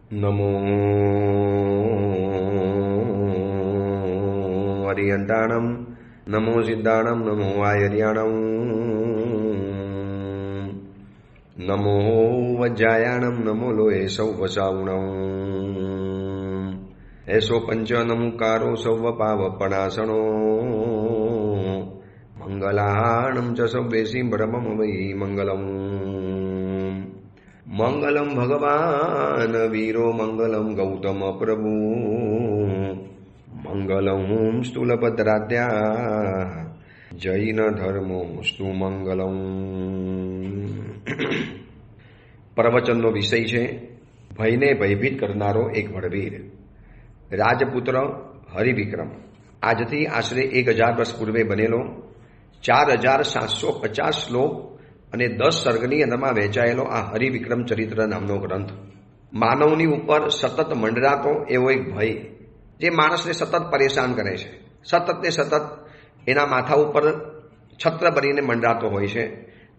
નમો હરિયંતાણમ, નમો સિદ્ધાણમ, નમો આયર્યાણમ, નમો વજ્જાયાણમ, નમો લોહે સૌ વસાવણમ, એસો પંચ નમુકારો સૌ પાવપણાસણો, મંગલાણમ ચ સૌવેસી બ્રહ્મમ વૈ મંગલમ. મંગલમ ભગવાન વીરો, મંગલમ ગૌતમ પ્રભુ, મંગલમ સ્થૂલભદ્રાદ્યા, જૈન ધર્મોસ્તુ મંગલમ. પ્રવચનનો વિષય છે ભયને ભયભીત કરનારો એક વડવીર, રાજપુત્ર હરિવિક્રમ. આજથી આશરે 1000 વર્ષ પૂર્વે બનેલો 4750 શ્લોક અને 10 સર્ગની અંદરમાં વહેંચાયેલો આ હરિવિક્રમ ચરિત્ર નામનો ગ્રંથ માનવની ઉપર સતત મંડરાતો એવો એક ભય, જે માણસને સતત પરેશાન કરે છે, સતત ને સતત એના માથા ઉપર છત્ર બનીને મંડરાતો હોય છે.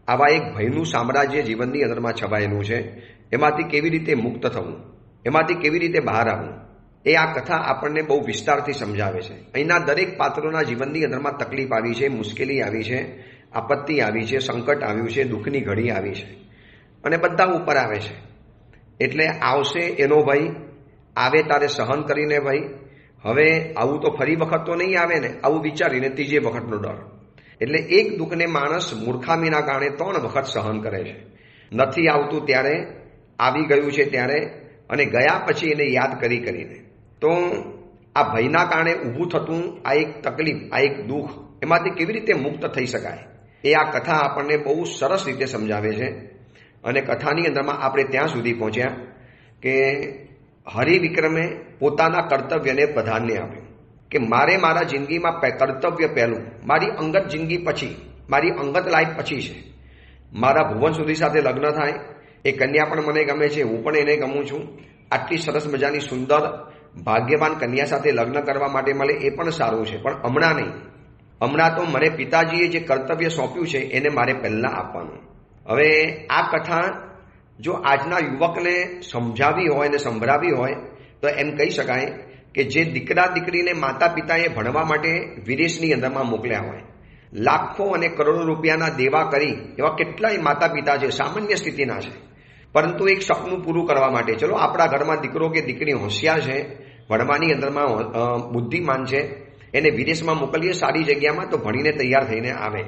આવા એક ભયનું સામ્રાજ્ય જીવનની અંદરમાં છવાયેલું છે. એમાંથી કેવી રીતે મુક્ત થવું, એમાંથી કેવી રીતે બહાર આવવું, એ આ કથા આપણને બહુ વિસ્તારથી સમજાવે છે. અહીંના દરેક પાત્રોના જીવનની અંદરમાં તકલીફ આવી છે, મુશ્કેલી આવી છે, આપત્તિ આવી છે, સંકટ આવ્યું છે, દુઃખની ઘડી આવી છે, અને બધા ઉપર આવે છે. એટલે આવશે એનો ભય, આવે તારે સહન કરીને ભય. હવે આવું તો ફરી વખત તો નહીં આવે ને, આવું વિચારીને ત્રીજે વખતનો ડર. એટલે એક દુઃખને માણસ મૂર્ખામીના કારણે 3 વખત સહન કરે છે. નથી આવતું ત્યારે, આવી ગયું છે ત્યારે, અને ગયા પછી એને યાદ કરીને. તો આ ભયના કારણે ઊભું થતું આ એક તકલીફ, આ એક દુઃખ, એમાંથી કેવી રીતે મુક્ત થઈ શકાય, એ આ કથા આપણને બહુ સરસ રીતે સમજાવે છે. અને કથાની અંદરમાં આપણે ત્યાં સુધી પહોંચ્યા કે હરિવિક્રમે પોતાના કર્તવ્યને પ્રાધાન્ય આપ્યું કે મારે મારા જિંદગીમાં કર્તવ્ય પહેલું, મારી અંગત જિંદગી પછી, મારી અંગત લાઈફ પછી છે. મારા ભુવન સુધી સાથે લગ્ન થાય, એ કન્યા પણ મને ગમે છે, હું પણ એને ગમું છું. આટલી સરસ મજાની સુંદર ભાગ્યવાન કન્યા સાથે લગ્ન કરવા માટે મળે એ પણ સારું છે, પણ હમણાં નહીં. હમણાં તો મને પિતાજીએ જે કર્તવ્ય સોંપ્યું છે એને મારે પહેલાં આપવાનું. હવે આ કથા જો આજના યુવકને સમજાવી હોય ને સંભળાવી હોય તો એમ કહી શકાય કે જે દીકરા દીકરીને માતા પિતાએ ભણવા માટે વિદેશની અંદરમાં મોકલ્યા હોય, લાખો અને કરોડો રૂપિયાના દેવા કરી એવા કેટલાય માતા પિતા છે, સામાન્ય સ્થિતિના છે, પરંતુ એક સપનું પૂરું કરવા માટે, ચલો આપણા ઘરમાં દીકરો કે દીકરી હોશિયાર છે, ભણવાની અંદરમાં બુદ્ધિમાન છે, એને વિદેશમાં મોકલીએ સારી જગ્યામાં તો ભણીને તૈયાર થઈને આવે.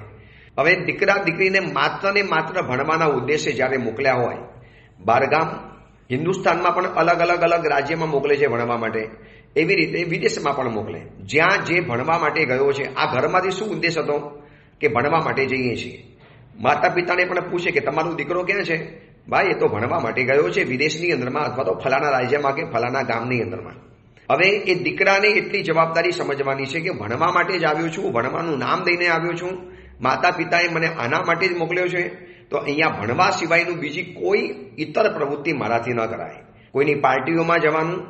હવે દીકરા દીકરીને માત્ર ને માત્ર ભણવાના ઉદ્દેશે જ્યારે મોકલ્યા હોય, બહારગામ હિન્દુસ્તાનમાં પણ અલગ રાજ્યમાં મોકલે છે ભણવા માટે, એવી રીતે વિદેશમાં પણ મોકલે. જ્યાં જે ભણવા માટે ગયો છે, આ ઘરમાંથી શું ઉદ્દેશ હતો કે ભણવા માટે જઈએ છીએ. માતા પિતાને પણ પૂછે કે તમારો દીકરો ક્યાં છે? ભાઈ એ તો ભણવા માટે ગયો છે વિદેશની અંદરમાં, અથવા તો ફલાણા રાજ્યમાં કે ફલાણા ગામની અંદરમાં. હવે એ દીકરાને એટલી જવાબદારી સમજવાની છે કે ભણવા માટે જ આવ્યો છું, ભણવાનું નામ દઈને આવ્યો છું, માતા પિતાએ મને આના માટે જ મોકલ્યો છે, તો અહીંયા ભણવા સિવાયનું બીજી કોઈ ઇતર પ્રવૃત્તિ મારાથી ન કરાય. કોઈની પાર્ટીઓમાં જવાનું,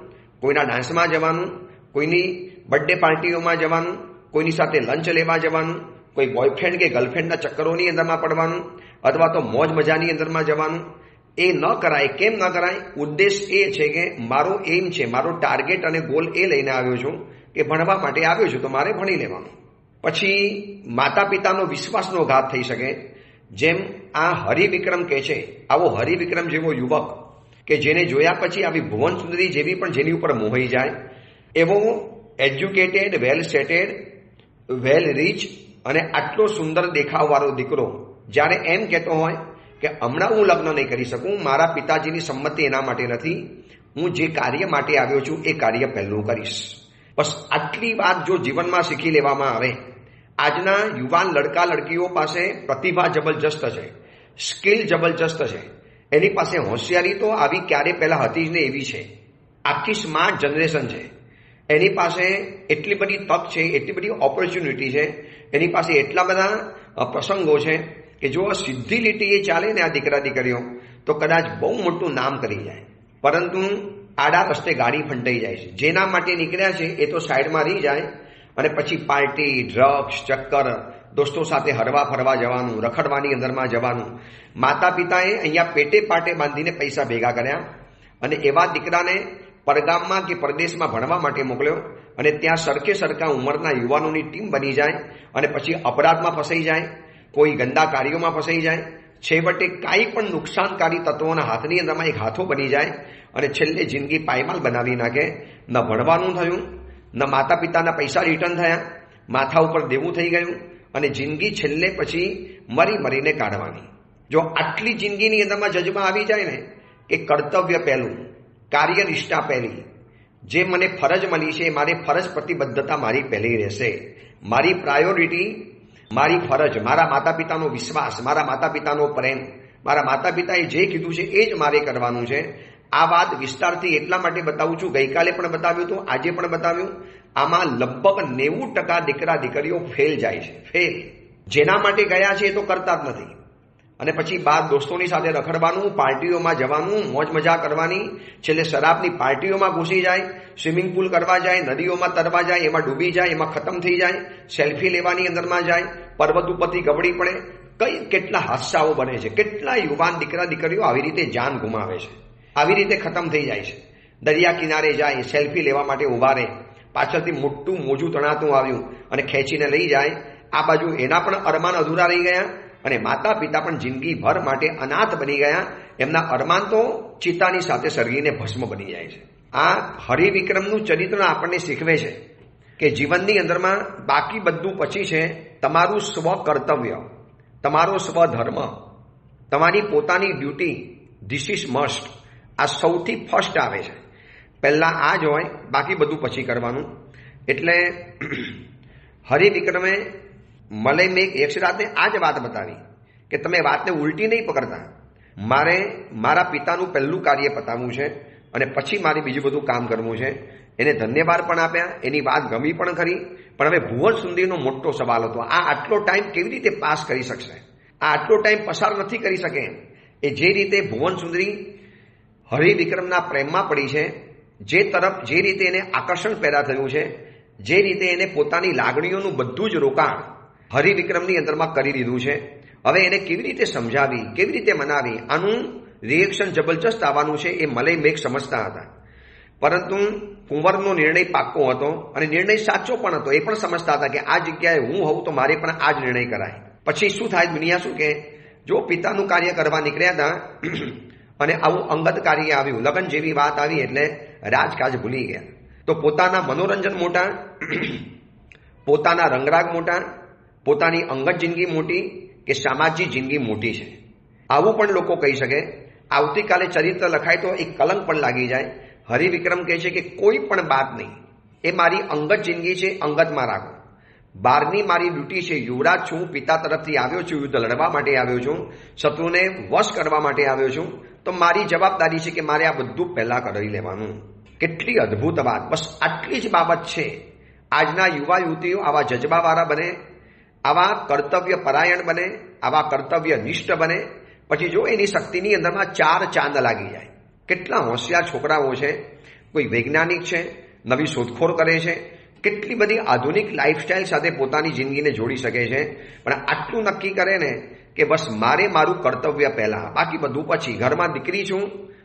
કોઈના ડાન્સમાં જવાનું, કોઈની બર્થડે પાર્ટીઓમાં જવાનું, કોઈની સાથે લંચ લેવા જવાનું, કોઈ બોયફ્રેન્ડ કે ગર્લફ્રેન્ડના ચક્કરોની અંદરમાં પડવાનું, અથવા તો મોજ મજાની અંદરમાં જવાનું, એ ન કરાય. કેમ ન કરાય? ઉદ્દેશ એ છે કે મારો એમ છે, મારો ટાર્ગેટ અને ગોલ એ લઈને આવ્યો છું કે ભણવા માટે આવ્યો છું તો મારે ભણી લેવાનું. પછી માતા પિતાનો વિશ્વાસનો ઘાત થઈ શકે. જેમ આ હરિવિક્રમ કહે છે, આવો હરિવિક્રમ જેવો યુવક કે જેને જોયા પછી આવી ભુવન સુંદરી જેવી પણ જેની ઉપર મોહાઈ જાય, એવો એજ્યુકેટેડ, વેલ સેટેડ, વેલ રીચ અને આટલો સુંદર દેખાવવાળો દીકરો જ્યારે એમ કહેતો હોય કે હમણાં હું લગ્ન નહીં કરી શકું, મારા પિતાજીની સંમતિ એના માટે નથી, હું જે કાર્ય માટે આવ્યો છું એ કાર્ય પહેલું કરીશ. બસ આટલી વાત જો જીવનમાં શીખી લેવામાં આવે. આજના યુવાન લડકા લડકીઓ પાસે પ્રતિભા જબરજસ્ત છે, સ્કિલ જબરજસ્ત છે, એની પાસે હોશિયારી તો આવી ક્યારે પહેલાં હતી જ ને એવી છે. આખી સ્માર્ટ જનરેશન છે, એની પાસે એટલી બધી તક છે, એટલી બધી ઓપોર્ચ્યુનિટી છે, એની પાસે એટલા બધા પ્રસંગો છે કે જો સીધી લીટીએ ચાલે ને આ દીકરા દીકરીઓ તો કદાચ બહુ મોટું નામ કરી જાય. પરંતુ આડા રસ્તે ગાડી ફંટાઈ જાય છે. જેના માટે નીકળ્યા છે એ તો સાઈડમાં રહી જાય અને પછી પાર્ટી, ડ્રગ્સ, ચક્કર, દોસ્તો સાથે હરવા ફરવા જવાનું, રખડવાની અંદરમાં જવાનું. માતા પિતાએ અહીંયા પેટે પાટે બાંધીને પૈસા ભેગા કર્યા અને એવા દીકરાને પરગામમાં કે પરદેશમાં ભણવા માટે મોકલ્યો અને ત્યાં સરખે સરખા ઉંમરના યુવાનોની ટીમ બની જાય અને પછી અપરાધમાં ફસાઈ જાય, કોઈ ગંદા કાર્યોમાં ફસાઈ જાય, છેવટે કાંઈ પણ નુકસાનકારી તત્વોના હાથની અંદરમાં એક હાથો બની જાય અને છેલ્લે જિંદગી પાયમાલ બનાવી નાખે. ન ભણવાનું થયું, ન માતા પિતાના પૈસા રિટર્ન થયા, માથા ઉપર દેવું થઈ ગયું અને જિંદગી છેલ્લે પછી મરીને કાઢવાની. જો આટલી જિંદગીની અંદરમાં જજમાં આવી જાય ને કે કર્તવ્ય પહેલું, કાર્યનિષ્ઠા પહેલી, જે મને ફરજ મળી છે મારે ફરજ પ્રતિબદ્ધતા મારી પહેલી રહેશે, મારી પ્રાયોરિટી મારી ફરજ, મારા માતા પિતાનો વિશ્વાસ, મારા માતા પિતાનો પ્રેમ, મારા માતા પિતાએ જે કીધું છે એ જ મારે કરવાનું છે. આ વાત વિસ્તારથી એટલા માટે બતાવું છું, ગઈકાલે પણ બતાવ્યું હતું, આજે પણ બતાવ્યું. આમાં લગભગ 90% દીકરા દીકરીઓ ફેલ જાય છે. ફેલ જેના માટે ગયા છે એ તો કરતા જ નથી. અને પછી બાર દોસ્તોની સાથે રખડવાનું, પાર્ટીઓમાં જવાનું, મોજ મજા કરવાની, છેલ્લે શરાબની પાર્ટીઓમાં ઘૂસી જાય, સ્વિમિંગ પુલ કરવા જાય, નદીઓમાં તરવા જાય, એમાં ડૂબી જાય, એમાં ખતમ થઈ જાય, સેલ્ફી લેવાની અંદરમાં જાય, પર્વત ઉપરથી ગબડી પડે. કેટલા હાદસાઓ બને છે, કેટલા યુવાન દીકરા દીકરીઓ આવી રીતે જાન ગુમાવે છે, આવી રીતે ખતમ થઈ જાય છે. દરિયા કિનારે જાય, સેલ્ફી લેવા માટે ઉભા રહે, પાછળથી મોટું મોજું તણાતું આવ્યું અને ખેંચીને લઈ જાય. આ બાજુ એના પણ અરમાન અધૂરા રહી ગયા અને માતા પિતા પણ જિંદગીભર માટે અનાથ બની ગયા. એમના અરમાન તો ચિતાની સાથે સળગીને ભસ્મ બની જાય છે. આ હરિવિક્રમનું ચરિત્ર આપણને શીખવે છે કે જીવનની અંદરમાં બાકી બધું પછી છે. તમારું સ્વ કર્તવ્ય, તમારો સ્વધર્મ, તમારી પોતાની ડ્યુટી, ધીસ ઇઝ મસ્ટ. આ સૌથી ફર્સ્ટ આવે છે. પહેલાં આ જ હોય, બાકી બધું પછી કરવાનું. એટલે હરિવિક્રમે મલય યક્ષરાજને આ જ વાત બતાવી કે તમે વાતને ઉલટી નહીં પકડતા. મારે મારા પિતાનું પહેલું કાર્ય પતાવવું છે અને પછી મારે બીજું બધું કામ કરવું છે. એને ધન્યવાદ પણ આપ્યા, એની વાત ગમી પણ ખરી. પણ હવે ભુવન સુંદરીનો મોટો સવાલ હતો, આ આટલો ટાઈમ કેવી રીતે પાસ કરી શકશે? આ આટલો ટાઈમ પસાર નથી કરી શકે. એ જે રીતે ભુવન સુંદરી હરિવિક્રમના પ્રેમમાં પડી છે, જે રીતે એને આકર્ષણ પેદા થયું છે, જે રીતે એને પોતાની લાગણીઓનું બધું જ રોકાણ હરિવિક્રમની અંદરમાં કરી દીધું છે, હવે એને કેવી રીતે સમજાવી, કેવી રીતે મનાવી, આનું રિએક્શન જબરજસ્ત આવવાનું છે એ મલય મેઘ સમજતા હતા. પરંતુ કુંવરનો નિર્ણય પાક્કો હતો અને નિર્ણય સાચો પણ હતો. એ પણ સમજતા હતા કે આ જગ્યાએ હું હોઉં તો મારે પણ આ જ નિર્ણય કરાય. પછી શું થાય, દુનિયા શું કે, જો પિતાનું કાર્ય કરવા નીકળ્યા હતા અને આવું અંગત કાર્ય આવ્યું, લગ્ન જેવી વાત આવી એટલે રાજકાજ ભૂલી ગયા. તો પોતાના મનોરંજન મોટા, પોતાના રંગરાગ મોટા, પોતાની અંગત જિંદગી મોટી કે સામાજિક જિંદગી મોટી છે. આવું પણ લોકો કહી શકે. આવતીકાલે ચરિત્ર લખાય તો એક કલંક પણ લાગી જાય. હરિવિક્રમ કહે છે કે કોઈ પણ બાત નહીં, એ મારી અંગત જિંદગી છે, અંગતમાં રાખો. બહારની મારી ડ્યુટી છે, યુવરાજ છું, પિતા તરફથી આવ્યો છું, યુદ્ધ લડવા માટે આવ્યો છું, શત્રુને વશ કરવા માટે આવ્યો છું, તો મારી જવાબદારી છે કે મારે આ બધું પહેલાં કરી લેવાનું. કેટલી અદ્ભુત વાત! બસ આટલી જ બાબત છે. આજના યુવા યુવતીઓ આવા જજબાવાળા બને, આવા કર્તવ્ય પરાયણ બને, આવા કર્તવ્ય નિષ્ઠ બને, પછી જો એની શક્તિની અંદરમાં 4 ચાંદ લાગી જાય. કેટલા હોશિયાર છોકરાઓ છે, કોઈ વૈજ્ઞાનિક છે, નવી શોધખોળ કરે છે, કેટલી બધી આધુનિક લાઈફસ્ટાઈલ સાથે પોતાની જિંદગીને જોડી શકે છે. પણ આટલું નક્કી કરે ને કે બસ મારે મારું કર્તવ્ય પહેલાં, બાકી બધું પછી. ઘરમાં દીકરી છું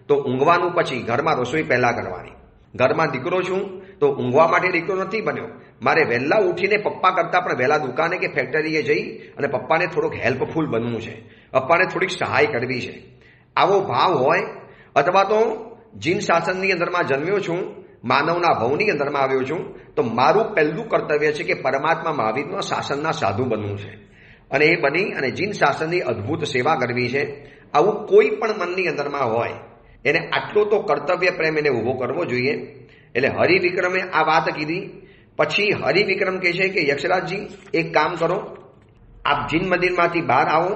તો ઊંઘવાનું પછી, ઘરમાં રસોઈ પહેલાં કરવાની. ઘરમાં દીકરો છું તો ઊંઘવા માટે દીકરો નથી બન્યો, મારે વહેલા ઉઠીને પપ્પા કરતાં પણ વહેલા દુકાને કે ફેક્ટરીએ જઈ અને પપ્પાને થોડુંક હેલ્પફુલ બનવું છે, પપ્પાને થોડીક સહાય કરવી છે. આવો ભાવ હોય, અથવા તો જીન શાસનની અંદરમાં જન્મ્યો છું, માનવના ભવની અંદરમાં આવ્યો છું, તો મારું પહેલું કર્તવ્ય છે કે પરમાત્મા મહાવીરના શાસનના સાધુ બનવું છે અને એ બની અને જીન શાસનની અદ્ભુત સેવા કરવી છે. આવું કોઈ પણ મનની અંદરમાં હોય એને આટલો તો કર્તવ્ય પ્રેમ એને ઊભો કરવો જોઈએ. એટલે હરિવિક્રમે આ વાત કીધી. પછી હરિવિક્રમ કહે છે કે યક્ષરાજજી એક કામ કરો, આપ જીન મંદિરમાંથી બહાર આવો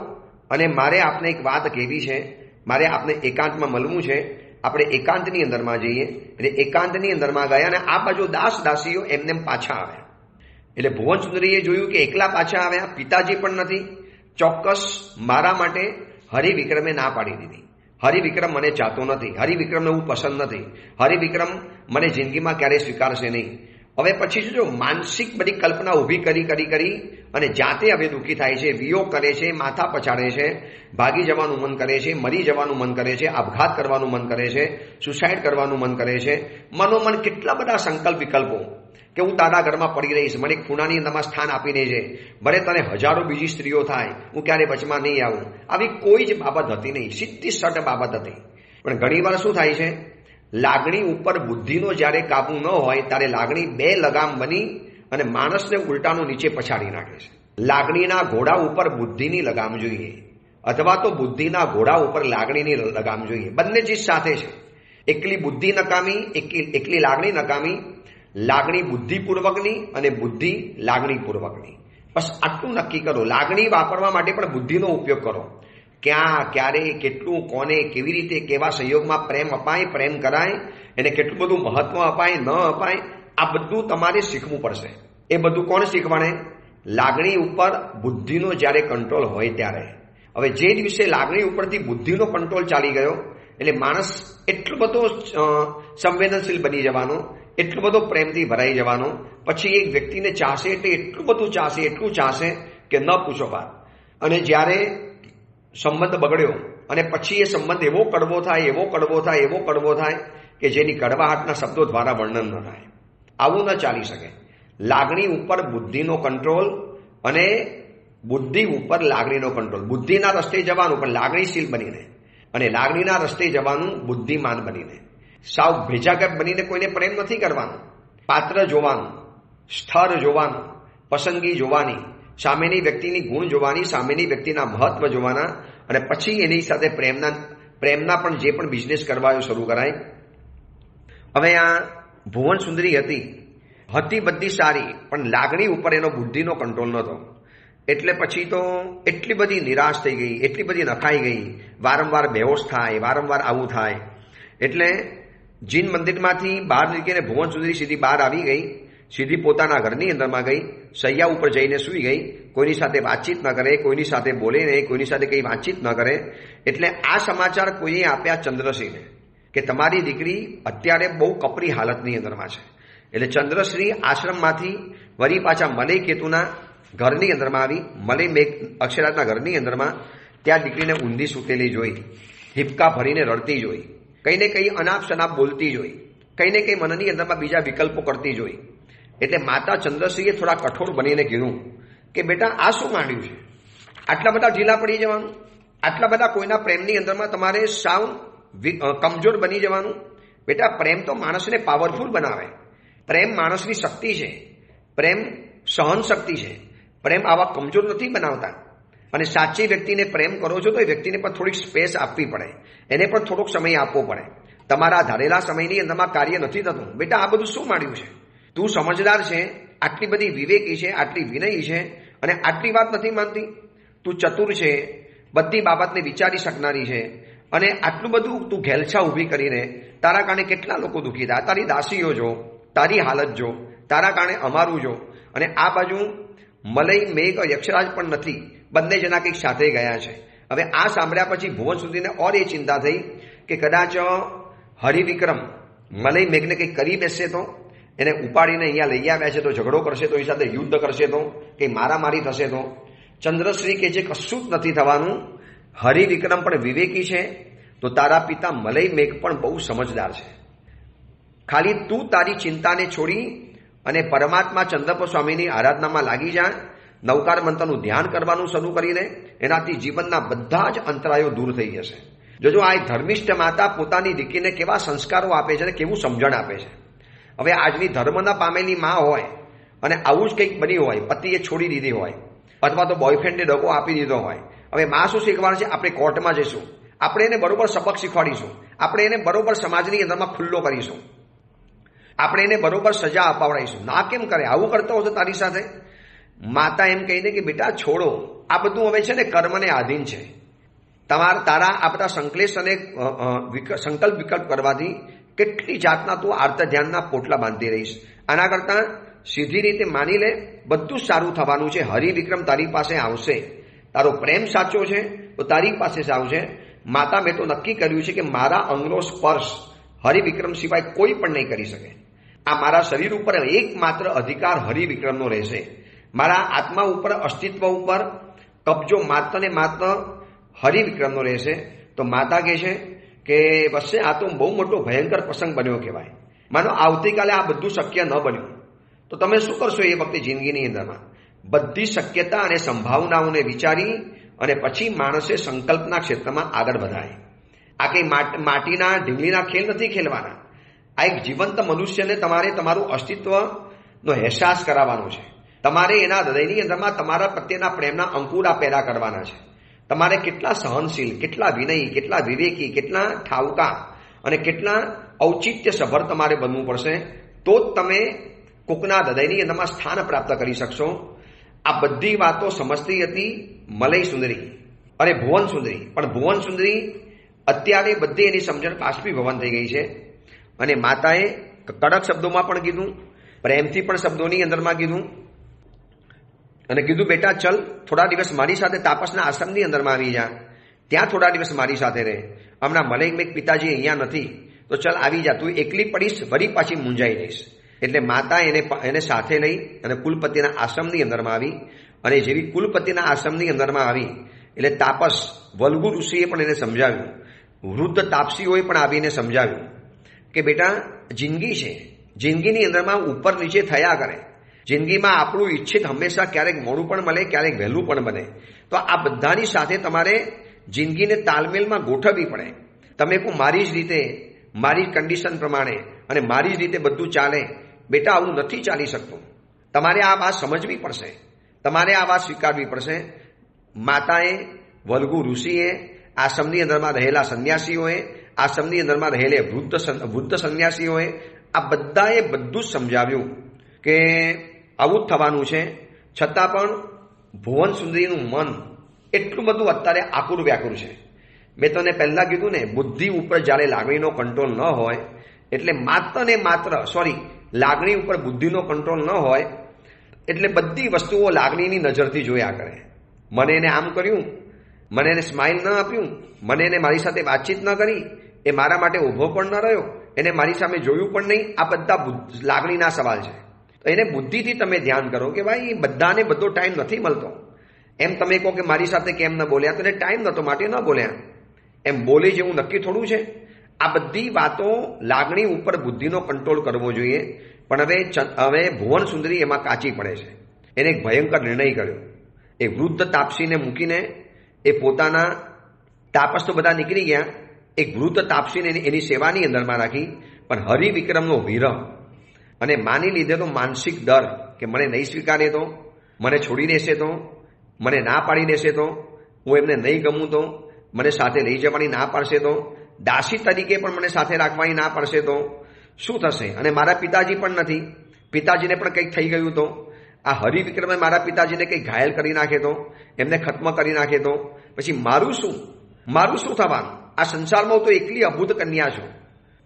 અને મારે આપને એક વાત કહેવી છે, મારે આપને એકાંતમાં મળવું છે. આપણે એકાંતની અંદરમાં જઈએ. એટલે એકાંતની અંદરમાં ગયા અને આ બાજુ દાસ દાસીઓ એમને પાછા આવ્યા. એટલે ભુવન સુંદરીએ જોયું કે એકલા પાછા આવ્યા, પિતાજી પણ નથી. ચોક્કસ મારા માટે હરિવિક્રમે ના પાડી દીધી. હરિવિક્રમ મને ચાહતો નથી, હરિવિક્રમને હું પસંદ નથી, હરિવિક્રમ મને જિંદગીમાં ક્યારેય સ્વીકારશે નહીં. હવે પછી જો માનસિક બધી કલ્પના ઊભી કરી અને જાતે હવે દુઃખી થાય છે, વિયોગ કરે છે, માથા પછાડે છે, ભાગી જવાનું મન કરે છે, મરી જવાનું મન કરે છે, આપઘાત કરવાનું મન કરે છે, સુસાઇડ કરવાનું મન કરે છે, મનોમન કેટલા બધા સંકલ્પ વિકલ્પો કે હું તારા ઘરમાં પડી રહીશ, મને ખૂણાની અંદરમાં સ્થાન આપી દેજે, ભલે તને હજારો બીજી સ્ત્રીઓ થાય, હું ક્યારે વચમાં નહીં આવું. આવી કોઈ જ બાબત હતી નહીં, સીધી સટ બાબત હતી. પણ ઘણી વાર શું થાય છે, લાગણી ઉપર બુદ્ધિનો જ્યારે કાબુ ન હોય ત્યારે લાગણી બે લગામ બની અને માણસને ઉલટાનું નીચે પછાડી નાખે છે. લાગણીના ઘોડા ઉપર બુદ્ધિની લગામ જોઈએ અથવા તો બુદ્ધિના ઘોડા ઉપર લાગણીની લગામ જોઈએ. બંને ચીજ સાથે છે. એકલી બુદ્ધિ નકામી, એકલી લાગણી નકામી, લાગણી બુદ્ધિપૂર્વકની અને બુદ્ધિ લાગણીપૂર્વકની. બસ આટલું નક્કી કરો. લાગણી વાપરવા માટે પણ બુદ્ધિનો ઉપયોગ કરો. ક્યાં, ક્યારે, કેટલું, કોને, કેવી રીતે, કેવા સંયોગમાં પ્રેમ અપાય, પ્રેમ કરાય, એને કેટલું બધું મહત્વ અપાય, ન અપાય, આ બધું તમારે શીખવું પડશે. એ બધું કોણ શીખવાડે? લાગણી ઉપર બુદ્ધિનો જ્યારે કંટ્રોલ હોય ત્યારે. હવે જે દિવસે લાગણી ઉપરથી બુદ્ધિનો કંટ્રોલ ચાલી ગયો એટલે માણસ એટલો બધો સંવેદનશીલ બની જવાનો, એટલો બધો પ્રેમથી ભરાઈ જવાનો, પછી એક વ્યક્તિને ચાહશે એટલે એટલું ચાહશે કે ન પૂછો વાત. અને જ્યારે સંબંધ બગડ્યો અને પછી એ સંબંધ એવો કડવો થાય કે જેની કડવાહટના શબ્દો દ્વારા વર્ણન ન થાય. આવું ન ચાલી શકે. લાગણી ઉપર બુદ્ધિનો કંટ્રોલ અને બુદ્ધિ ઉપર લાગણીનો કંટ્રોલ. બુદ્ધિના રસ્તે જવાનું પણ લાગણીશીલ બનીને, અને લાગણીના રસ્તે જવાનું બુદ્ધિમાન બનીને. સાવ ભેજાગત બનીને કોઈને પ્રેમ નથી કરવાનો. પાત્ર જોવાનું, સ્થળ જોવાનું, પસંદગી જોવાની, સામેની વ્યક્તિની ગુણ જોવાની, સામેની વ્યક્તિના મહત્વ જોવાના, અને પછી એની સાથે પ્રેમના પણ જે પણ બિઝનેસ કરવા શરૂ કરાય. હવે આ ભુવન સુંદરી હતી બધી સારી, પણ લાગણી ઉપર એનો બુદ્ધિનો કંટ્રોલ નહોતો. એટલે પછી તો એટલી બધી નિરાશ થઈ ગઈ, એટલી બધી નખાઈ ગઈ, વારંવાર બેહોશ થાય, વારંવાર આવું થાય. એટલે જીન મંદિરમાંથી બહાર નીકળીને ભુવન સુંદરી સીધી બહાર આવી ગઈ, સીધી પોતાના ઘરની અંદરમાં ગઈ, સૈયા ઉપર જઈને સૂઈ ગઈ. કોઈની સાથે વાતચીત ન કરે, કોઈની સાથે બોલે નહીં, કોઈની સાથે કંઈ વાતચીત ન કરે. એટલે આ સમાચાર કોઈએ આપ્યા ચંદ્રશ્રીને કે તમારી દીકરી અત્યારે બહુ કપરી હાલતની અંદરમાં છે. એટલે ચંદ્રશ્રી આશ્રમમાંથી વળી પાછા મલય કેતુના ઘરની અંદરમાં આવી. મલય અક્ષરાજના ઘરની અંદરમાં ત્યાં દીકરીને ઊંધી સૂતેલી જોઈ, હિપકા ભરીને રડતી જોઈ, કંઈ ને કંઈ અનાપ શનાપ બોલતી જોઈ, કંઈ ને કંઈ મનની અંદરમાં બીજા વિકલ્પો કરતી જોઈ. એટલે માતા ચંદ્રશ્રીએ થોડા કઠોર બનીને કીધું કે બેટા આ શું માંડ્યું છે? આટલા બધા ઢીલા પડી જવાનું? આટલા બધા કોઈના પ્રેમની અંદરમાં તમારે સાવ કમજોર બની જવાનું? બેટા પ્રેમ તો માણસને પાવરફુલ બનાવે. પ્રેમ માણસની શક્તિ છે, પ્રેમ સહન શક્તિ છે. પ્રેમ આવા કમજોર નથી બનાવતા. અને સાચી વ્યક્તિને પ્રેમ કરો છો તો એ વ્યક્તિને પણ થોડીક સ્પેસ આપવી પડે, એને પણ થોડોક સમય આપવો પડે. તમારા ધારેલા સમયની અંદરમાં કાર્ય નથી થતું. બેટા આ બધું શું માંડ્યું છે? તું સમજદાર છે, આટલી બધી વિવેકી છે, આટલી વિનયી છે, અને આટલી વાત નથી માનતી. તું ચતુર છે, બધી બાબતને વિચારી શકનારી છે, અને આટલું બધું તું ઘેલછા ઊભી કરીને તારા કારણે કેટલા લોકો દુઃખી થાય. તારી દાસીઓ જો, તારી હાલત જો, તારા કારણે અમારું જો. અને આ બાજુ મલય મેઘ યક્ષરાજ પણ નથી, બંને જણા કંઈક સાથે ગયા છે. હવે આ સાંભળ્યા પછી ભુવન સુધીને ઓર એ ચિંતા થઈ કે કદાચ હરિવિક્રમ મલય મેઘને કંઈક કરી બેસશે તો, એને ઉપાડીને અહીંયા લઈ આવ્યા છે તો ઝઘડો કરશે તો, એ સાથે યુદ્ધ કરશે તો, કે મારામારી થશે તો. ચંદ્રશ્રી કે જે કશું જ નથી થવાનું. હરિવિક્રમ પણ વિવેકી છે, તો તારા પિતા મલય મેઘ પણ બહુ સમજદાર છે. ખાલી તું તારી ચિંતાને છોડી અને પરમાત્મા ચંદ્રપ સ્વામીની આરાધનામાં લાગી જા. નવકાર મંત્રનું ધ્યાન કરવાનું શરૂ કરીને એનાથી જીવનના બધા જ અંતરાયો દૂર થઈ જશે. જોજો આ ધર્મિષ્ઠ માતા પોતાની દીકરીને કેવા સંસ્કારો આપે છે અને કેવું સમજણ આપે છે. હવે આજની ધર્મના પામેલી માં હોય અને આવું જ કંઈક બન્યું હોય, પતિએ છોડી દીધી હોય અથવા તો બોયફ્રેન્ડને દગો આપી દીધો હોય, હવે માં શું શીખવાડે છે? આપણે કોર્ટમાં જઈશું, આપણે એને બરોબર સબક શીખવાડીશું, આપણે એને બરોબર સમાજની અંદરમાં ખુલ્લો કરીશું, આપણે એને બરોબર સજા અપાવડાવીશું. ના કેમ કરે? આવું કરતો હશે તારી સાથે? માતા એમ કહીને કે બેટા છોડો, આ બધું હવે છે ને કર્મને આધીન છે. તારા આ બધા સંકલેશ અને સંકલ્પ વિકલ્પ કરવાથી કેટલી જાતના તું આર્ત ધ્યાનના પોટલા બાંધી રહીશ. આના કરતાં સીધી રીતે માની લે, બધું સારું થવાનું છે. હરિવિક્રમ તારી પાસે આવશે. તારો પ્રેમ સાચો છે તો તારી પાસે જ આવશે. માતા મેં તો નક્કી કર્યું છે કે મારા અંગનો સ્પર્શ હરિવિક્રમ સિવાય કોઈ પણ નહીં કરી શકે. આ મારા શરીર ઉપર એકમાત્ર અધિકાર હરિવિક્રમનો રહેશે. મારા આત્મા ઉપર, અસ્તિત્વ ઉપર કબજો માત્ર ને માત્ર હરિવિક્રમનો રહેશે. તો માતા કહે છે કે વચ્ચે આ તો બહુ મોટો ભયંકર પ્રસંગ બન્યો કહેવાય. માનો આવતીકાલે આ બધું શક્ય ન બન્યું તો તમે શું કરશો એ વખતે જિંદગીની અંદરમાં? બધી શક્યતા અને સંભાવનાઓને વિચારી અને પછી માણસે સંકલ્પના ક્ષેત્રમાં આગળ વધાય. આ કંઈ માટીના ઢીંગલીના ખેલ નથી ખેલવાના. આ એક જીવંત મનુષ્યને તમારે તમારું અસ્તિત્વનો અહેસાસ કરાવવાનો છે. તમારે એના હૃદયની અંદરમાં તમારા પ્રત્યેના પ્રેમના અંકુરા પેદા કરવાના છે. તમારે કેટલા સહનશીલ, કેટલા વિનયી, કેટલા વિવેકી, કેટલા ઠાવકા અને કેટલા ઔચિત્યસભર તમારે બનવું પડશે. તો જ તમે કોકના હૃદયની અંદરમાં સ્થાન પ્રાપ્ત કરી શકશો. આ બધી વાતો સમજતી હતી મલય સુંદરી અને ભુવન સુંદરી. પણ ભુવન સુંદરી અત્યારે બધી એની સમજણ બાષ્પીભવન થઈ ગઈ છે. અને માતાએ કડક શબ્દોમાં પણ કીધું, પ્રેમથી પણ શબ્દોની અંદરમાં કીધું અને કીધું બેટા ચલ થોડા દિવસ મારી સાથે તાપસના આશ્રમની અંદરમાં આવી જા, ત્યાં થોડા દિવસ મારી સાથે રહે. હમણાં મલય પિતાજી અહીંયા નથી તો ચલ આવી જા, તું એકલી પડીશ વળી પાછી મૂંઝાઈ જઈશ. એટલે માતા એને સાથે લઈ અને કુલપતિના આશ્રમની અંદરમાં આવી. અને જેવી કુલપતિના આશ્રમની અંદરમાં આવી એટલે તાપસ વલ્ગુ ઋષિએ પણ એને સમજાવ્યું, વૃદ્ધ તાપસીઓએ પણ આવીને સમજાવ્યું કે બેટા જિંદગી છે, જિંદગીની અંદરમાં ઉપર નીચે થયા કરે. જિંદગીમાં આપણું ઈચ્છિત હંમેશા ક્યારેક મોડું પણ મળે, ક્યારેક વહેલું પણ બને. તો આ બધાની સાથે તમારે જિંદગીને તાલમેલમાં ગોઠવવી પડે. તમે કહો મારી જ રીતે, મારી કન્ડિશન પ્રમાણે અને મારી જ રીતે બધું ચાલે, બેટા આવું નથી ચાલી શકતું. તમારે આ વાત સમજવી પડશે, તમારે આ વાત સ્વીકારવી પડશે. માતાએ, વલ્ગુ ઋષિએ, આશ્રમની અંદરમાં રહેલા સંન્યાસીઓએ, આશ્રમની અંદરમાં રહેલે વૃદ્ધ સંન્યાસીઓએ આ બધાએ બધું જ સમજાવ્યું કે આવું જ થવાનું છે. છતાં પણ ભુવન સુંદરીનું મન એટલું બધું અત્યારે આકુર વ્યાકુર છે. મેં તને પહેલા કીધું ને, બુદ્ધિ ઉપર જ્યારે લાગણીનો કંટ્રોલ ન હોય એટલે માત્ર ને માત્ર લાગણી ઉપર બુદ્ધિનો કંટ્રોલ ન હોય એટલે બધી વસ્તુઓ લાગણીની નજરથી જોયા કરે. મને એને આમ કર્યું, મને એને સ્માઇલ ન આપ્યું, મને એને મારી સાથે વાતચીત ન કરી, એ મારા માટે ઊભો પણ ન રહ્યો, એને મારી સામે જોયું પણ નહીં. આ બધા લાગણીના સવાલ છે. તો એને બુદ્ધિથી તમે ધ્યાન કરો કે ભાઈ બધાને બધો ટાઈમ નથી મળતો. એમ તમે કહો કે મારી સાથે કેમ ન બોલ્યા, તો એને ટાઈમ નહોતો માટે ન બોલ્યા. એમ બોલે જેવું નક્કી થોડું છે. આ બધી વાતો લાગણી ઉપર બુદ્ધિનો કંટ્રોલ કરવો જોઈએ. પણ હવે ભુવન સુંદરી એમાં કાચી પડે છે. એને એક ભયંકર નિર્ણય કર્યો. એ વૃદ્ધ તાપસીને મૂકીને એ પોતાના તાપસ તો બધા નીકળી ગયા, એક વૃદ્ધ તાપસીને એની સેવાની અંદરમાં રાખી. પણ હરિવિક્રમનો વિરહ અને માની લીધેલો માનસિક ડર કે મને નહીં સ્વીકારે તો, મને છોડી દેશે તો, મને ના પાડી દેશે તો, હું એમને નહીં ગમું તો, મને સાથે લઈ જવાની ના પાડશે તો, દાસી તરીકે પણ મને સાથે રાખવાની ના પાડશે તો શું થશે? અને મારા પિતાજી પણ નથી, પિતાજીને પણ કંઈક થઈ ગયું તો, આ હરિવિક્રમે મારા પિતાજીને કંઈક ઘાયલ કરી નાખે તો, એમને ખત્મ કરી નાખે તો પછી મારું શું થવાનું? આ સંસારમાં હું તો એકલી અભૂત કન્યા છું.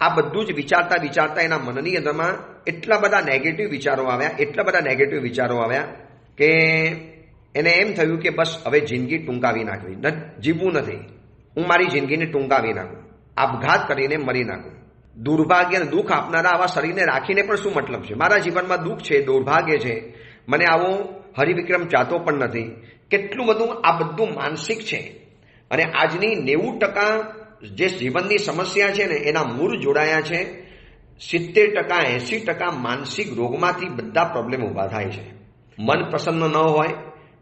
આ બધું જ વિચારતા એના મનની અંદરમાં એટલા બધા નેગેટિવ વિચારો આવ્યા કે એને એમ થયું કે બસ હવે જિંદગી ટૂંકાવી નાખવી, જીવવું નથી, હું મારી જિંદગીને ટૂંકાવી નાખું, આપઘાત કરીને મરી નાખું. દુર્ભાગ્ય અને દુઃખ આપનારા આવા શરીરને રાખીને પણ શું મતલબ છે? મારા જીવનમાં દુઃખ છે, દુર્ભાગ્ય છે, મને આવો હરિવિક્રમ ચાહતો પણ નથી. કેટલું બધું આ બધું માનસિક છે. અને આજની 90% જે જીવનની સમસ્યા છે ને એના મૂળ જોડાયા છે 70% 80% માનસિક રોગમાંથી બધા પ્રોબ્લેમ ઊભા થાય છે. મન પ્રસન્ન ન હોય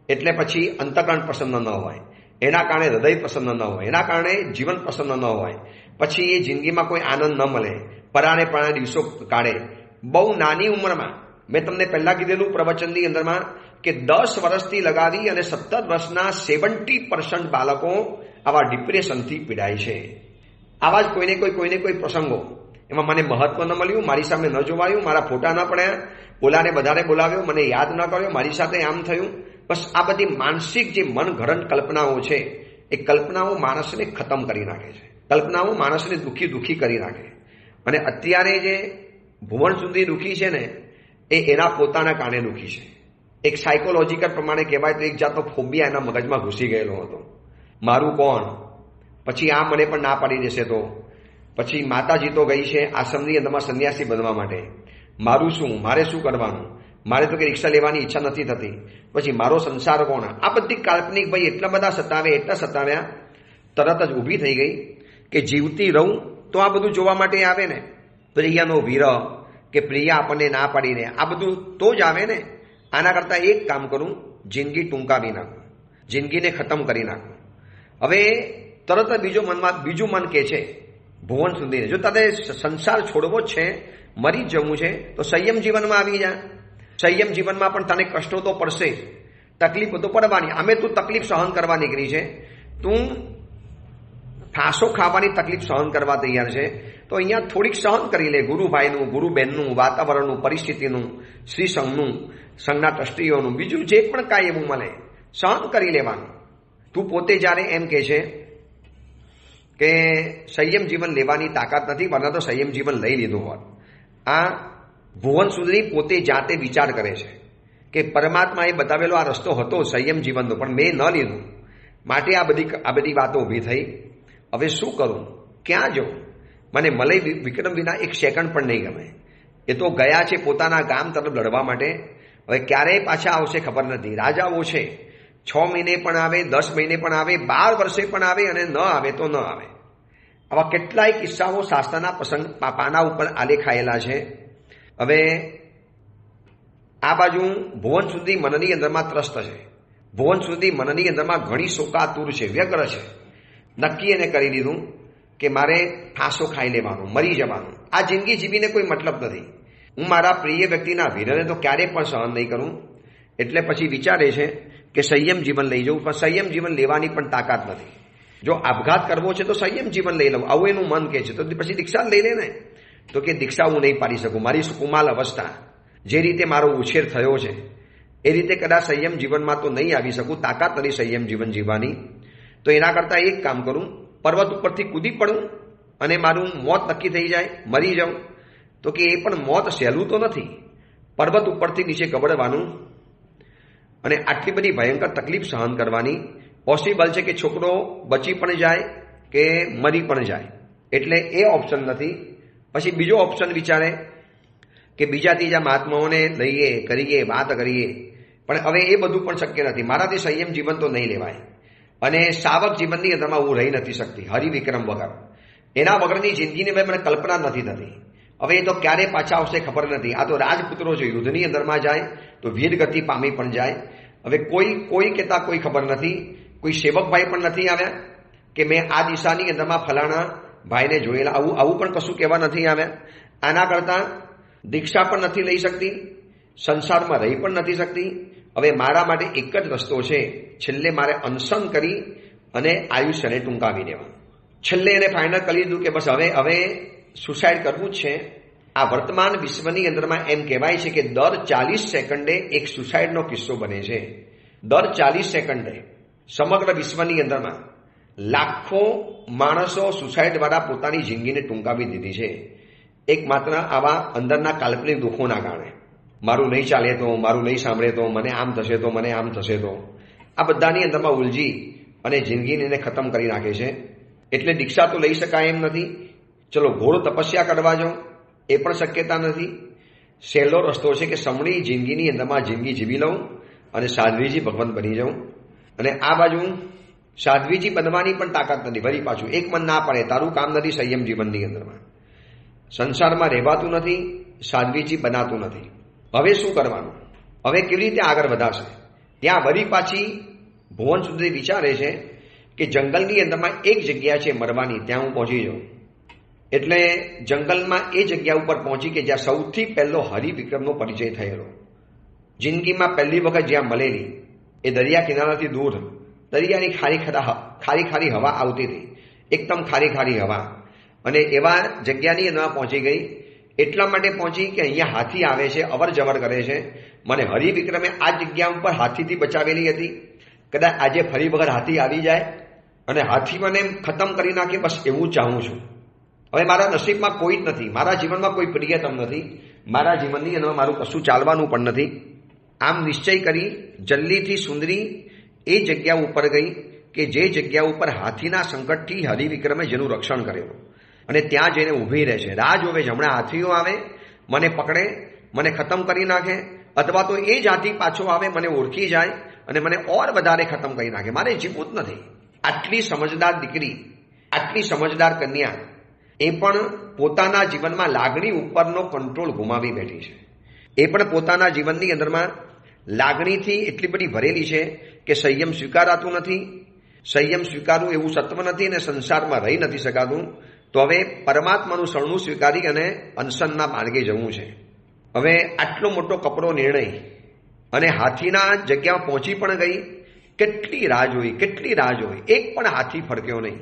એટલે પછી અંતકરણ પ્રસન્ન ન હોય, એના કારણે હૃદય પ્રસન્ન ન હોય, એના કારણે જીવન પ્રસન્ન ન હોય, પછી એ જિંદગીમાં કોઈ આનંદ ન મળે, પરાણે દિવસો કાઢે. બહુ નાની ઉંમરમાં મેં તમને પહેલા કીધેલું પ્રવચનની અંદરમાં કે 10 વર્ષથી લગાવી અને 17 વર્ષના 70% બાળકો આવા ડિપ્રેશનથી પીડાય છે. આવા જ કોઈને કોઈ પ્રસંગો, એમાં મને મહત્વ ન મળ્યું, મારી સામે ન જોવાયું, મારા ફોટા ન પડ્યા, ઓલાને વધારે બોલાવ્યો, મને યાદ ન કર્યો, મારી સાથે આમ થયું. બસ આ બધી માનસિક જે મનઘડંત કલ્પનાઓ છે એ કલ્પનાઓ માણસને ખતમ કરી નાખે છે. કલ્પનાઓ માણસને દુઃખી કરી નાખે. અને અત્યારે જે ભુવન સુંદરી દુઃખી છે ને એ એના પોતાના કારણે દુઃખી છે. એક સાયકોલોજીકલ પ્રમાણે કહેવાય તો એક જાતનો ફોબિયા એના મગજમાં ઘૂસી ગયેલો હતો. મારું કોણ? પછી આ મને પણ ના પાડી દેશે તો. પછી માતાજી તો ગઈ છે આશ્રમની અંદરમાં સંન્યાસી બનવા માટે. મારું શું, મારે શું કરવાનું, મારે તો કે રિક્ષા લેવાની ઈચ્છા નથી થતી, પછી મારો સંસાર કોણ, આ બધી કાલ્પનિક ભાઈ એટલા બધા સતાવે, એટલા સતાવ્યા, તરત જ ઊભી થઈ ગઈ કે જીવતી રહું તો આ બધું જોવા માટે આવે ને. પ્રિયાનો વિરહ કે પ્રિયા આપણને ના પાડીને આ બધું તો જ આવે ને. આના કરતાં એક કામ કરું, જિંદગી ટૂંકાવી નાખું, જિંદગીને ખતમ કરી નાખું. હવે તરત જ બીજું મન કહે છે ભુવન સુધીને, જો તારે સંસાર છોડવો જ છે, મરી જવું છે, તો સંયમ જીવનમાં આવી જા. સંયમ જીવનમાં પણ તને કષ્ટો તો પડશે, તકલીફો તો પડવાની. આમે તું તકલીફ સહન કરવા નીકળી છે, તું ફાંસો ખાવાની તકલીફ સહન કરવા તૈયાર છે, તો અહીંયા થોડીક સહન કરી લે. ગુરુભાઈનું, ગુરુ બહેનનું, વાતાવરણનું, પરિસ્થિતિનું, શ્રી સંઘનું, સંઘના ટ્રસ્ટીઓનું, બીજું જે પણ કાંઈ એવું મળે સહન કરી લેવાનું. તું પોતે જ્યારે એમ કહે છે કે સંયમ જીવન લેવાની તાકાત નથી, વરના તો સંયમ જીવન લઈ લીધું હોત. આ ભુવન સુધરી પોતે જાતે વિચાર કરે છે કે પરમાત્માએ બતાવેલો આ રસ્તો હતો સંયમ જીવનનો, પણ મેં ન લીધું, માટે આ બધી વાતો ઊભી થઈ. હવે શું કરું, ક્યાં જવું, મને મલય વિક્રમ વિના એક સેકન્ડ પણ નહીં ગમે. એ તો ગયા છે પોતાના ગામ તરફ લડવા માટે, હવે ક્યારેય પાછા આવશે ખબર નથી. રાજાઓ છે 6 મહિને પણ આવે, 10 મહિને પણ આવે, 12 વર્ષે પણ આવે, અને ન આવે તો ન આવે. આવા કેટલાય કિસ્સાઓ શાસ્ત્રના પાના ઉપર આલેખાયેલા છે. હવે આ બાજુ ભુવન સુધી મનની અંદરમાં ત્રસ્ત છે, ભુવન સુધી મનની અંદરમાં ઘણી શોકાતુર છે, વ્યગ્ર છે. નક્કી એને કરી દીધું કે મારે ફાંસો ખાઈ લેવાનું, મરી જવાનું. આ જિંદગી જીવીને કોઈ મતલબ નથી. હું મારા પ્રિય વ્યક્તિના વિરહને તો ક્યારેય પણ સહન નહીં કરું. એટલે પછી વિચારે છે કે સંયમ જીવન લઈ જવું, પણ સંયમ જીવન લેવાની પણ તાકાત નથી. જો આપઘાત કરવો છે તો સંયમ જીવન લઈ લઉં, આવું એનું મન કહે છે. તો પછી દીક્ષા લઈ લે ને. તો કે દીક્ષા હું નહીં પાડી શકું. મારી કુમાલ અવસ્થા, જે રીતે મારો ઉછેર થયો છે એ રીતે કદાચ સંયમ જીવનમાં તો નહીં આવી શકું, તાકાત નથી સંયમ જીવન જીવવાની. તો એના કરતાં એક કામ કરું, પર્વત ઉપરથી કૂદી પડું અને મારું મોત નક્કી થઈ જાય, મરી જાઉં. તો કે એ પણ મોત સહેલું તો નથી, પર્વત ઉપરથી નીચે ગબડવાનું અને આટલી બધી ભયંકર તકલીફ સહન કરવાની. પોસિબલ છે કે છોકરો બચી પણ જાય કે મરી પણ જાય, એટલે એ ઓપ્શન નથી. પછી બીજો ઓપ્શન વિચારે કે બીજા ત્રીજા મહાત્માઓને લઈએ, કરીએ, વાત કરીએ, પણ હવે એ બધું પણ શક્ય નથી. મારાથી સંયમ જીવન તો નહીં લેવાય, અને સાવક જીવનની અંદરમાં હું રહી નથી શકતી હરિવિક્રમ વગર. એના વગરની જિંદગીની મને કલ્પના નથી થતી. હવે એ તો ક્યારે પાછા આવશે ખબર નથી. આ તો રાજપુત્રો છે, યુદ્ધની અંદરમાં જાય તો વીર ગતિ પામી પણ જાય. હવે કોઈ કહેતા કોઈ ખબર નથી, કોઈ સેવકભાઈ પણ નથી આવ્યા કે મેં આ દિશાની અંદરમાં ફલાણા ભાઈને જોયેલા, આવું પણ કશું કહેવા નથી આવ્યા. આના કરતાં દીક્ષા પણ નથી લઈ શકતી, સંસારમાં રહી પણ નથી શકતી. હવે મારા માટે એક જ રસ્તો છે, છેલ્લે મારે અનશન કરી અને આયુષ્યને ટૂંકાવી દેવા. છેલ્લે એને ફાઇનલ કરી દીધું કે બસ હવે સુસાઇડ કરવું જ છે. આ વર્તમાન વિશ્વની અંદરમાં એમ કહેવાય છે કે દર 40 સેકન્ડે એક સુસાઇડનો કિસ્સો બને છે. દર 40 સેકન્ડે સમગ્ર વિશ્વની અંદરમાં લાખો માણસો સુસાઇડ દ્વારા પોતાની જિંદગીને ટૂંકાવી દીધી છે, એકમાત્ર આવા અંદરના કાલ્પનિક દુઃખોના કારણે. મારું નહીં ચાલે તો, મારું નહીં સાંભળે તો, મને આમ થશે તો, મને આમ થશે તો, આ બધાની અંદરમાં ઉલજી અને જિંદગીને એને ખતમ કરી નાખે છે. એટલે દીક્ષા તો લઈ શકાય એમ નથી. ચલો ઘોર તપસ્યા કરવા જાઉં એ પણ શક્યતા નથી. સહેલો રસ્તો છે કે સમણી જિંદગીની અંદરમાં જિંદગી જીવી લઉં અને સાધ્વીજી ભગવાન બની જાઉં. અને આ બાજુ સાધ્વીજી બનવાની પણ તાકાત નથી. ફરી પાછું એક મન ના પડે, તારું કામ નથી સંયમ જીવનની અંદરમાં, સંસારમાં રહેવાતું નથી, સાધ્વીજી બનાતું નથી. હવે શું કરવાનું, હવે કેવી રીતે આગળ વધાશે? ત્યાં વળી પાછી ભુવન સુંદરી વિચારે છે કે જંગલની અંદરમાં એક જગ્યા છે મરવાની, ત્યાં હું પહોંચી જાઉં. એટલે જંગલમાં એ જગ્યા ઉપર પહોંચી કે જ્યાં સૌથી પહેલો હરિવિક્રમનો પરિચય થયેલો, જિંદગીમાં પહેલી વખત જ્યાં મળેલી, એ દરિયા કિનારાથી દૂર દરિયાની ખારી હવા આવતી હતી, એકદમ ખારી હવા. અને એવા જગ્યાની અંદર પહોંચી ગઈ. એટલા માટે પહોંચી કે અહીંયા હાથી આવે છે, અવર જવર કરે છે. મને હરિવિક્રમે આ જગ્યા ઉપર હાથીથી બચાવેલી હતી. કદાચ આજે ફરી વખત હાથી આવી જાય અને હાથી મને ખતમ કરી નાખે, બસ એવું ચાહું છું. હવે મારા નસીબમાં કોઈ જ નથી, મારા જીવનમાં કોઈ પ્રિયતમ નથી, મારા જીવનની અંદર મારું કશું ચાલવાનું પણ નથી. આમ નિશ્ચય કરી જલ્દીથી સુંદરી એ જગ્યા ઉપર ગઈ કે જે જગ્યા ઉપર હાથીના સંકટથી હરિવિક્રમે જેનું રક્ષણ કરેલું, અને ત્યાં જઈને ઊભી રહે છે, રાહ જોવે છે હમણાં હાથીઓ આવે મને પકડે, મને ખતમ કરી નાખે, અથવા તો એ જાતિ પાછો આવે, મને ઓળખી જાય અને મને ઓર વધારે ખતમ કરી નાખે. મારે જીવવું જ નથી. આટલી સમજદાર દીકરી, આટલી સમજદાર કન્યા એ પણ પોતાના જીવનમાં લાગણી ઉપરનો કંટ્રોલ ગુમાવી બેઠી છે. એ પણ પોતાના જીવનની અંદરમાં લાગણીથી એટલી બધી ભરેલી છે કે સંયમ સ્વીકારાતું નથી. સંયમ સ્વીકારવું એવું સત્વ નથી અને સંસારમાં રહી નથી શકાતું. તો હવે પરમાત્માનું શરણું સ્વીકારી અને અનશનના માર્ગે જવું છે. હવે આટલો મોટો કપરો નિર્ણય અને હાથીના જગ્યામાં પહોંચી પણ ગઈ. કેટલી રાહ જોઈ, કેટલી રાહ જોઈ, એક પણ હાથી ફરક્યો નહીં.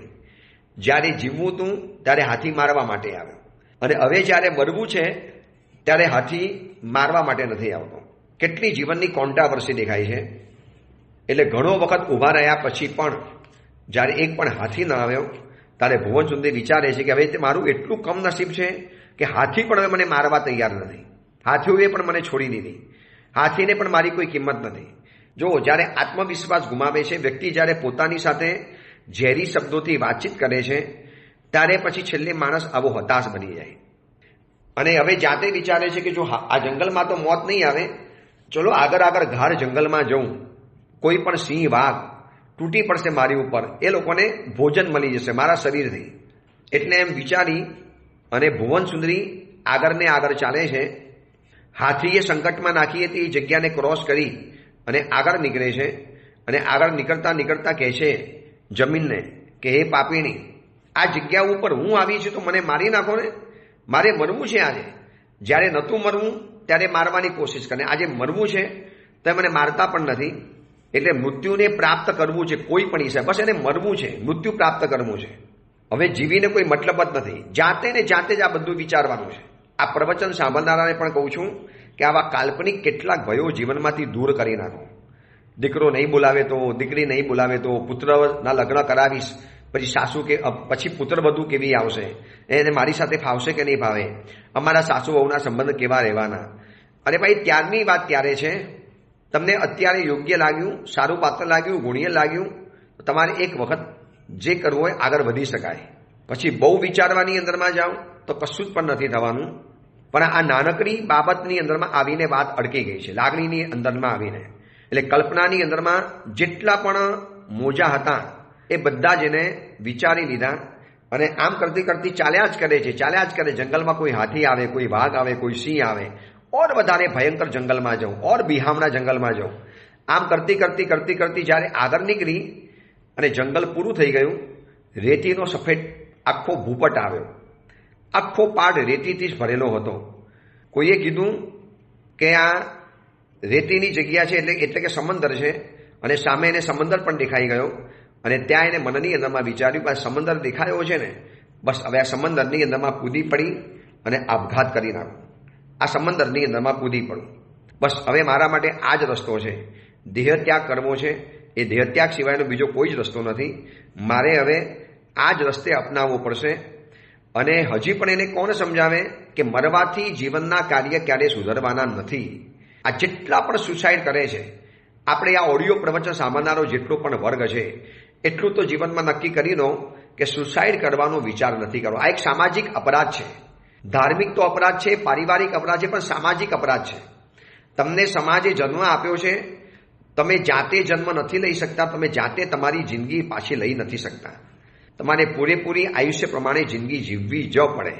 જ્યારે જીવવું હતું ત્યારે હાથી મારવા માટે આવ્યો અને હવે જ્યારે મરવું છે ત્યારે હાથી મારવા માટે નથી આવતો. કેટલી જીવનની કોન્ટ્રાવર્સી દેખાય છે. એટલે ઘણો વખત ઊભા રહ્યા પછી પણ જ્યારે એક પણ હાથી ન આવ્યો ત્યારે ભુવન સુંદરી વિચારે છે કે હવે મારું એટલું કમનસીબ છે કે હાથી પણ હવે મને મારવા તૈયાર નથી. હાથીઓએ પણ મને છોડી દીધી. હાથીને પણ મારી કોઈ કિંમત નથી. જો જ્યારે આત્મવિશ્વાસ ગુમાવે છે વ્યક્તિ, જ્યારે પોતાની સાથે ઝેરી શબ્દોથી વાતચીત કરે છે ત્યારે પછી છેલ્લે માણસ આવો હતાશ બની જાય અને હવે જાતે વિચારે છે કે જો આ જંગલમાં તો મોત નહીં આવે, ચલો આગળ આગળ ગાઢ જંગલમાં જઉં, કોઈ પણ સિંહ વાઘ તૂટી પડશે મારી ઉપર, એ લોકોને ભોજન મળી જશે મારા શરીરથી. એટલે એમ વિચારી અને ભુવન સુંદરી આગળ ને આગળ ચાલે છે. હાથીએ સંકટમાં નાખી હતી એ જગ્યાને ક્રોસ કરી અને આગળ નીકળે છે અને આગળ નીકળતા નીકળતા કહે છે જમીનને કે હે પાપીણી, આ જગ્યા ઉપર હું આવી છું તો મને મારી નાખો ને. મારે મરવું છે આજે. જ્યારે નહોતું મરવું ત્યારે મારવાની કોશિશ કરે, આજે મરવું છે તો મને મારતા પણ નથી. એટલે મૃત્યુને પ્રાપ્ત કરવું છે કોઈ પણ હિસાબ, બસ એને મરવું છે, મૃત્યુ પ્રાપ્ત કરવું છે. હવે જીવીને કોઈ મતલબ જ નથી. જાતે ને જાતે જ આ બધું વિચારવાનું છે. આ પ્રવચન સાંભળનારાને પણ કહું છું કે આવા કાલ્પનિક કેટલાક ભયો જીવનમાંથી દૂર કરી નાખો. દીકરો નહીં બોલાવે તો, દીકરી નહીં બોલાવે તો, પુત્રના લગ્ન કરાવીશ પછી સાસુ કે પછી પુત્ર વધુ કેવી આવશે, એને મારી સાથે ફાવશે કે નહીં ફાવે, અમારા સાસુ વહુના સંબંધ કેવા રહેવાના. અરે ભાઈ, ત્યારની વાત ત્યારે છે. તમને અત્યારે યોગ્ય લાગ્યું, સારું પાત્ર લાગ્યું, ગુણીય લાગ્યું, તો તમારે એક વખત જે કરવું હોય આગળ વધી શકાય. પછી બહુ વિચારવાની અંદરમાં જાઓ તો કશું જ પણ નથી થવાનું. પણ આ નાનકડી બાબતની અંદરમાં આવીને વાત અડકી ગઈ છે, લાગણીની અંદરમાં આવીને. એટલે કલ્પનાની અંદરમાં જેટલા પણ મોજા હતા એ બધા જ એને વિચારી લીધા અને આમ કરતી કરતી ચાલ્યા જ કરે છે, ચાલ્યા જ કરે. જંગલમાં કોઈ હાથી આવે, કોઈ વાઘ આવે, કોઈ સિંહ આવે, ઓર વધારે ભયંકર જંગલમાં જાઉં, ઓર બિહામના જંગલમાં જાઉં. આમ કરતી કરતી કરતી કરતી જ્યારે આગળ નીકળી અને જંગલ પૂરું થઈ ગયું, રેતીનો સફેદ આખો ભૂપટ આવ્યો. આખો પાડ રેતીથી જ ભરેલો હતો. કોઈએ કીધું કે આ રેતીની જગ્યા છે એટલે કે સમંદર છે અને સામે એને સમંદર પણ દેખાઈ ગયો અને ત્યાં એને મનની અંદરમાં વિચાર્યું કે સમંદર દેખાયો છે ને, બસ હવે આ સમંદરની અંદરમાં કૂદી પડી અને આપઘાત કરી નાખો. આ સમંદરની અંદરમાં કૂદી પડું, બસ હવે મારા માટે આ જ રસ્તો છે. દેહત્યાગ કરવો છે. એ દેહત્યાગ સિવાયનો બીજો કોઈ જ રસ્તો નથી. મારે હવે આ જ રસ્તે અપનાવવો પડશે. અને હજી પણ એને કોણ સમજાવે કે મરવાથી જીવનના કાર્ય ક્યારે સુધરવાના નથી. આ જેટલા પણ સુસાઇડ કરે છે, આપણે આ ઓડિયો પ્રવચન સાંભળનારો જેટલો પણ વર્ગ છે એટલું તો જીવનમાં નક્કી કરી લો કે સુસાઇડ કરવાનો વિચાર નથી કરવો. આ એક સામાજિક અપરાધ છે. ધાર્મિક તો અપરાધ છે, પારિવારિક અપરાધ છે, પણ સામાજિક અપરાધ છે. તમને સમાજે જન્મ આપ્યો છે, તમે જાતે જન્મ નથી લઈ શકતા, તમે જાતે તમારી જિંદગી પાછી લઈ નથી શકતા. તમારે પૂરેપૂરી આયુષ્ય પ્રમાણે જિંદગી જીવવી જ પડે.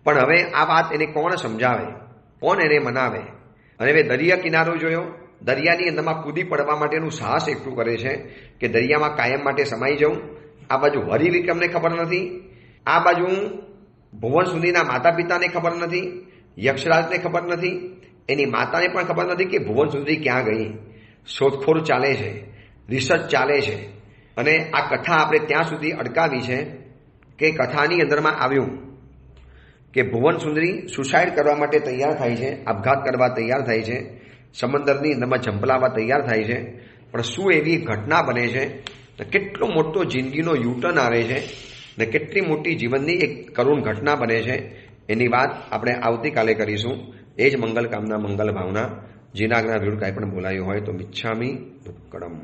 પણ હવે આ વાત એને કોણ સમજાવે, કોણ એને મનાવે? અને હવે દરિયા કિનારો જોયો, દરિયાની અંદરમાં કૂદી પડવા માટેનું સાહસ એટલું કરે છે કે દરિયામાં કાયમ માટે સમાઈ જવું. આ બાજુ હરિવિક્રમને ખબર નથી, આ બાજુ ભુવન સુંદરીના માતા પિતાને ખબર નથી, યક્ષરાજને ખબર નથી, એની માતાને પણ ખબર નથી કે ભુવન સુંદરી ક્યાં ગઈ. શોધખોળ ચાલે છે, રિસર્ચ ચાલે છે. અને આ કથા આપણે ત્યાં સુધી અટકાવી છે કે કથાની અંદરમાં આવ્યું કે ભુવન સુંદરી સુસાઇડ કરવા માટે તૈયાર થાય છે, આપઘાત કરવા તૈયાર થાય છે, સમંદરની અંદરમાં ઝંપલાવવા તૈયાર થાય છે. પણ શું એવી ઘટના બને છે, કેટલો મોટો જિંદગીનો યુટર્ન આવે છે ને કેટલી મોટી જીવનની એક કરુણ ઘટના બને છે, એની વાત આપણે આવતીકાલે કરીશું. એ જ મંગલ કામના, મંગલ ભાવના. જીનાગના વિરુદ્ધ કાંઈ પણ બોલાયું હોય તો મિચ્છામી દુક્કડમ.